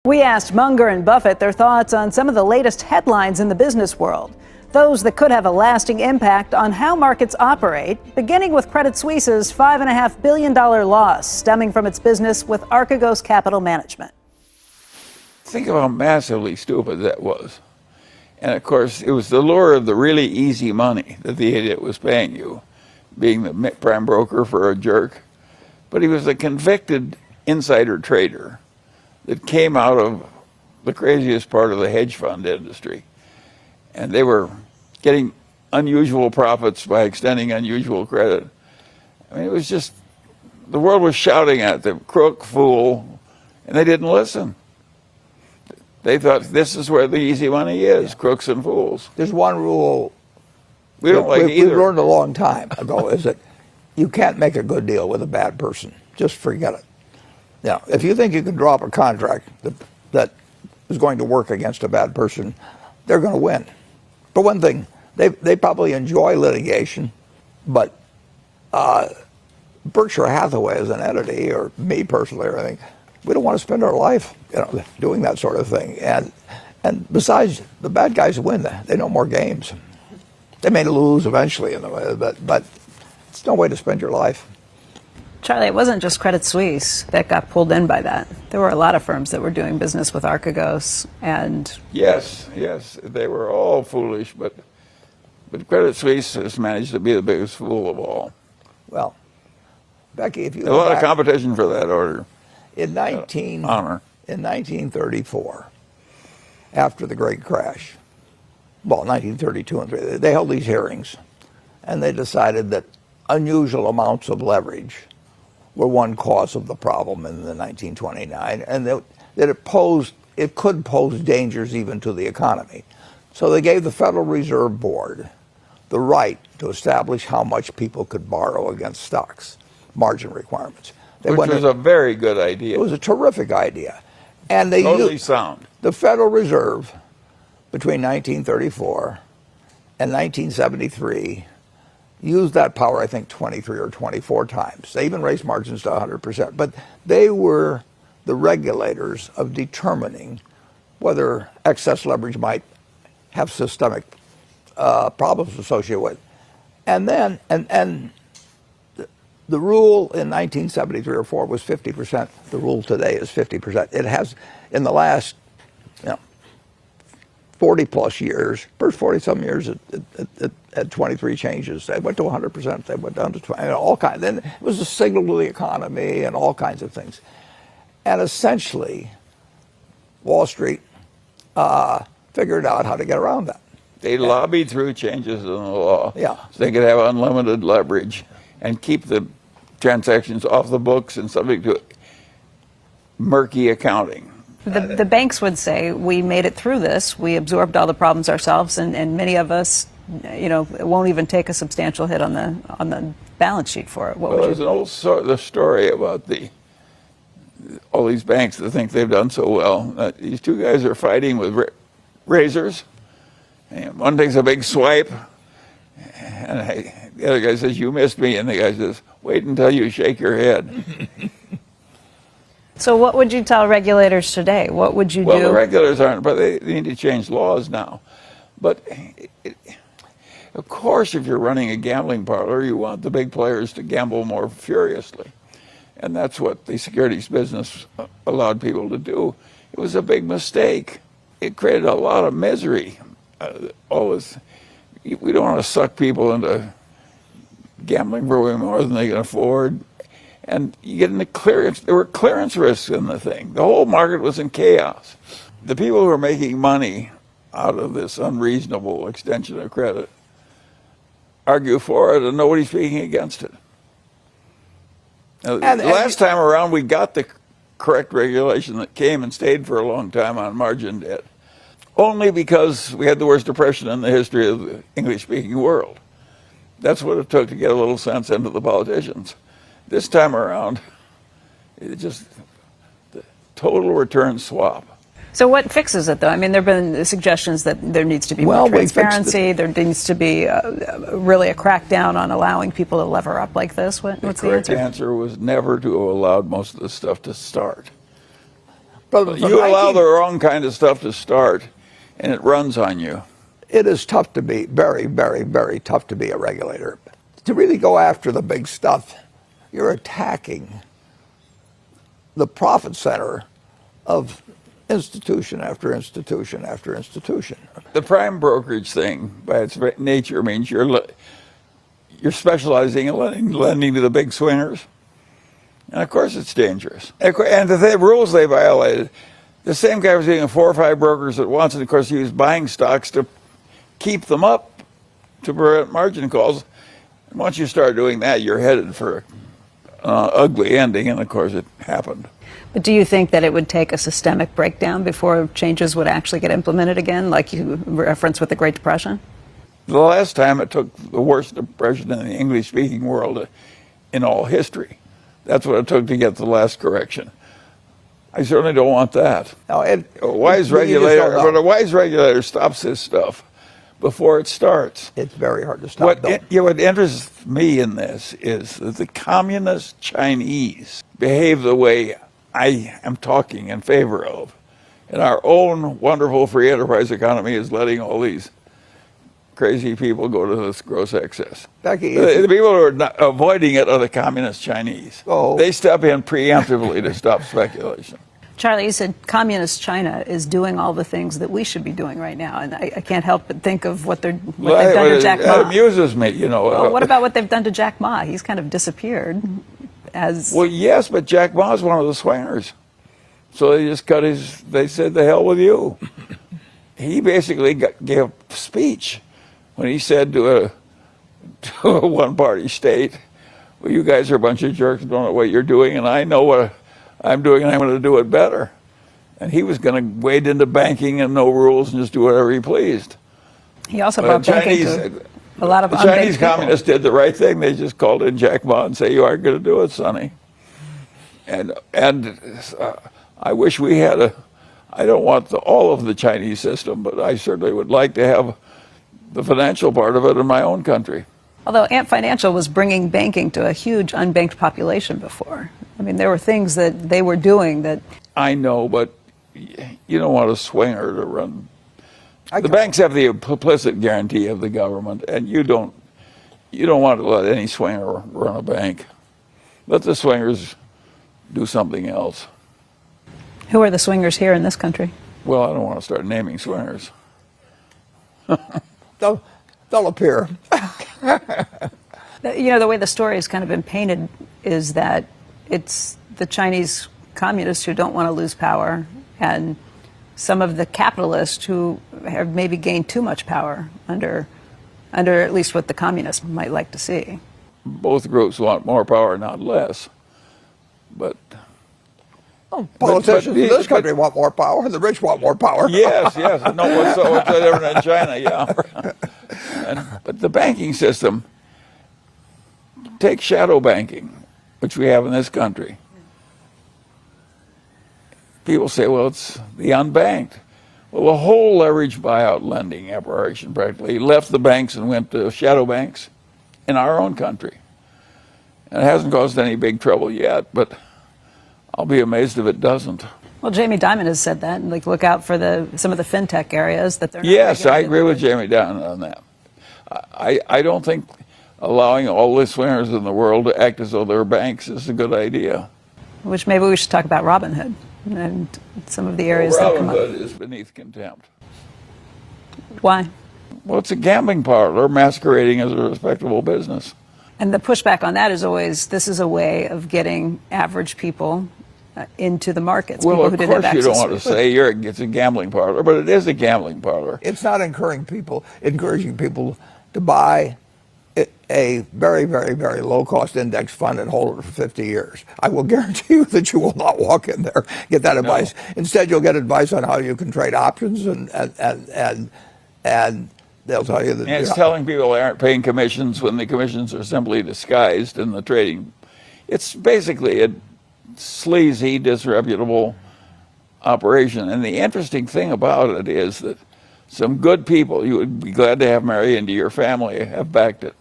We asked Munger and Buffett their thoughts on some of the latest headlines in the business world, those that could have a lasting impact on how markets operate, beginning with Credit Suisse's $5.5 billion loss stemming from its business with Archegos Capital Management. Think of how massively stupid that was. And of course, it was the lure of the really easy money that the idiot was paying you, being the prime broker for a jerk. But he was a convicted insider trader that came out of the craziest part of the hedge fund industry. And they were getting unusual profits by extending unusual credit. I mean, it was just, the world was shouting at them, crook, fool, and they didn't listen. They thought this is where the easy money is, crooks and fools. There's one rule we don't like either. We learned a long time ago, is that you can't make a good deal with a bad person. Just forget it. Now, if you think you can drop a contract that is going to work against a bad person, they're going to win. For one thing, they probably enjoy litigation, but Berkshire Hathaway as an entity, or me personally, or anything, we don't want to spend our life, doing that sort of thing. And besides, the bad guys win. They know more games. They may lose eventually, but it's no way to spend your life. Charlie, it wasn't just Credit Suisse that got pulled in by that. There were a lot of firms that were doing business with Archegos, and yes, they were all foolish, but Credit Suisse has managed to be the biggest fool of all. Well, Becky, if you a lot of competition for that order. In 1934, after the Great Crash, well, 1932 and 3, they held these hearings, and they decided that unusual amounts of leverage were one cause of the problem in the 1929, and that it could pose dangers even to the economy. So they gave the Federal Reserve Board the right to establish how much people could borrow against stocks, margin requirements. Which was a very good idea. It was a terrific idea. And they totally sound. The Federal Reserve, between 1934 and 1973, used that power, I think, 23 or 24 times. They even raised margins to 100%. But they were the regulators of determining whether excess leverage might have systemic problems associated with it. And then, the rule in 1973 or 4 was 50%. The rule today is 50%. It has, in the last 40 plus years, first 40 some years, it had 23 changes. They went to 100%. They went down to 20. All kinds. Then it was a signal to the economy and all kinds of things. And essentially, Wall Street figured out how to get around that. They lobbied through changes in the law, so they could have unlimited leverage and keep the transactions off the books and subject to murky accounting. The banks would say, we made it through this, we absorbed all the problems ourselves, and many of us, it won't even take a substantial hit on the balance sheet for it. There's an old story about all these banks that think they've done so well. These two guys are fighting with razors, and one takes a big swipe, and the other guy says, "You missed me," and the guy says, "Wait until you shake your head." So what would you tell regulators today? What would you do? Well, the regulators aren't, but they need to change laws now. But of course, if you're running a gambling parlor, you want the big players to gamble more furiously. And that's what the securities business allowed people to do. It was a big mistake. It created a lot of misery. We don't want to suck people into gambling for way more than they can afford. And you get into clearance. There were clearance risks in the thing. The whole market was in chaos. The people who were making money out of this unreasonable extension of credit argue for it, and nobody's speaking against it. Now, last time around, we got the correct regulation that came and stayed for a long time on margin debt, only because we had the worst depression in the history of the English-speaking world. That's what it took to get a little sense into the politicians. This time around, it's just the total return swap. So what fixes it, though? I mean, there have been suggestions that there needs to be more transparency. There needs to be really a crackdown on allowing people to lever up like this. What's the answer? The answer was never to have allowed most of this stuff to start. You allow the wrong kind of stuff to start, and it runs on you. It is tough to be, very, very, very tough to be a regulator. To really go after the big stuff, you're attacking the profit center of institution after institution after institution. The prime brokerage thing, by its nature, means you're specializing in lending to the big swingers. And of course it's dangerous. And the rules they violated, the same guy was dealing with 4 or 5 brokers at once, and of course he was buying stocks to keep them up to prevent margin calls. And once you start doing that, you're headed for an ugly ending, and of course it happened. But do you think that it would take a systemic breakdown before changes would actually get implemented again, like you referenced with the Great Depression? The last time it took the worst depression in the English-speaking world in all history. That's what it took to get the last correction. I certainly don't want that. No, a wise regulator stops this stuff before it starts. It's very hard to stop. What interests me in this is that the communist Chinese behave the way I am talking in favor of. And our own wonderful free enterprise economy is letting all these crazy people go to this gross excess. Becky, the people who are not avoiding it are the communist Chinese. Oh. They step in preemptively to stop speculation. Charlie, you said communist China is doing all the things that we should be doing right now, and I can't help but think of what they've done to Jack Ma. It amuses me, you know. Well, what about what they've done to Jack Ma? He's kind of disappeared as... Well, yes, but Jack Ma is one of the swingers. So they just they said, the hell with you. He basically gave a speech when he said to a one-party state, well, you guys are a bunch of jerks, don't know what you're doing, and I know what I'm doing, and I'm going to do it better. And he was going to wade into banking and no rules and just do whatever he pleased. He also brought banking to a lot of the Chinese communists did the right thing. They just called in Jack Ma and say, you aren't going to do it, Sonny. And I wish we had I don't want all of the Chinese system, but I certainly would like to have the financial part of it in my own country. Although Ant Financial was bringing banking to a huge unbanked population before. I mean, there were things that they were doing that... I know, but you don't want a swinger to run. The banks have the implicit guarantee of the government, and you don't want to let any swinger run a bank. Let the swingers do something else. Who are the swingers here in this country? Well, I don't want to start naming swingers. They'll appear. You know, the way the story has kind of been painted is that it's the Chinese communists who don't want to lose power and some of the capitalists who have maybe gained too much power under at least what the communists might like to see. Both groups want more power, not less. But politicians in this country want more power, and the rich want more power. Yes. No, what's different in China, yeah. But the banking system, take shadow banking, which we have in this country. People say, well, it's the unbanked. Well, the whole leverage buyout lending operation practically left the banks and went to shadow banks in our own country. And it hasn't caused any big trouble yet, but I'll be amazed if it doesn't. Well, Jamie Dimon has said that, and look out for some of the fintech areas that they're not Yes, I agree with regulated. Jamie Dimon on that. I don't think allowing all the swingers in the world to act as though they're banks is a good idea. Which maybe we should talk about Robinhood and some of the areas that come up. Robinhood is beneath contempt. Why? Well, it's a gambling parlor masquerading as a respectable business. And the pushback on that is always, this is a way of getting average people into the markets. Well, people of who didn't have course you don't access want to say it's a gambling parlor, but it is a gambling parlor. It's not encouraging people to buy a very, very, very low-cost index fund and hold it for 50 years. I will guarantee you that you will not walk in there, get that advice. No. Instead, you'll get advice on how you can trade options, and they'll tell you that... And it's telling people they aren't paying commissions when the commissions are simply disguised in the trading. It's basically a sleazy, disreputable operation. And the interesting thing about it is that some good people, you would be glad to have marry into your family, have backed it.